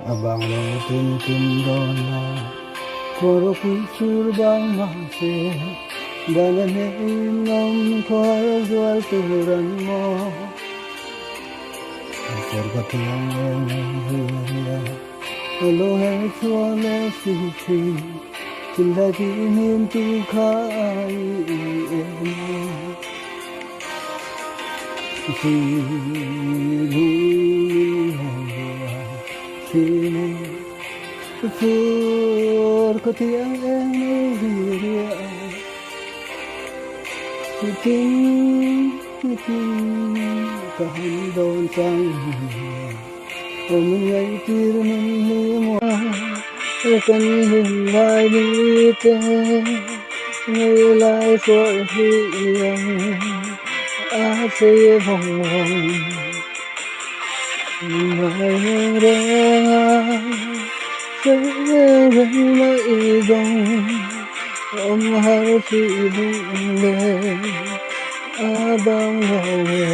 abang tin tin dona koro kusur bang masih dengan nom kor jual turan mo forgot yang dia lo hai suame sisi cinta dinin tu kai sini Phur có tiếng em vì tin cả hành đồn sang ôm ngay tir mình đi mua cần hình lại đi tên ngay lại phơi hiền sẽ vòng vòng ngày đêm Sering maigong Om harus ibule Abang hawe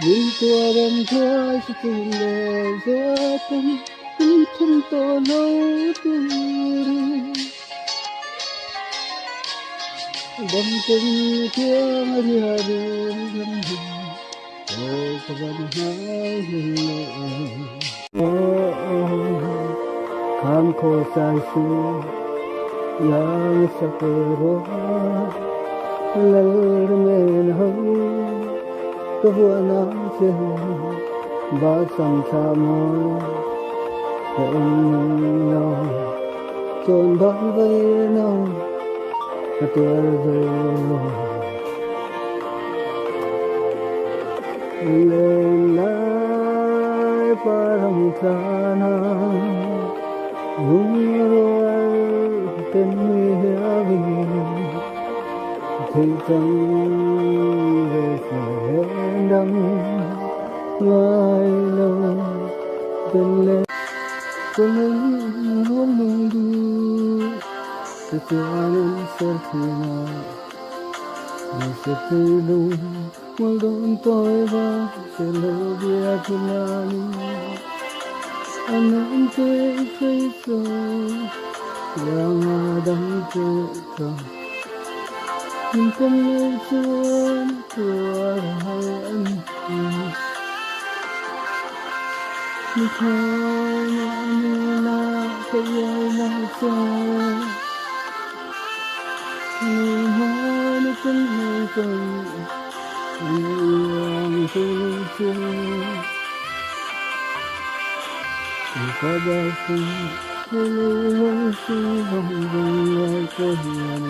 Mintu aram tuai sekile Zatan Mintum tolo turi Banten tiang hari-hari Oh, kan ko saisu yang sakero lermen ho to na se ba sam chamo no chon ban ve no to lên lại parang sana rual tên hiavi thì chẳng về sẽ đắng lại lâu tên lên con luôn luôn đi từ trên sân thượng sẽ từ đâu Muldun toiva selovia kilani Anante feito yang adam kita Mintam lesuan tuahan Mikana nila kaya nasa Nihan itinhakan yang suci Pada pun seluruh sebangga kehadiran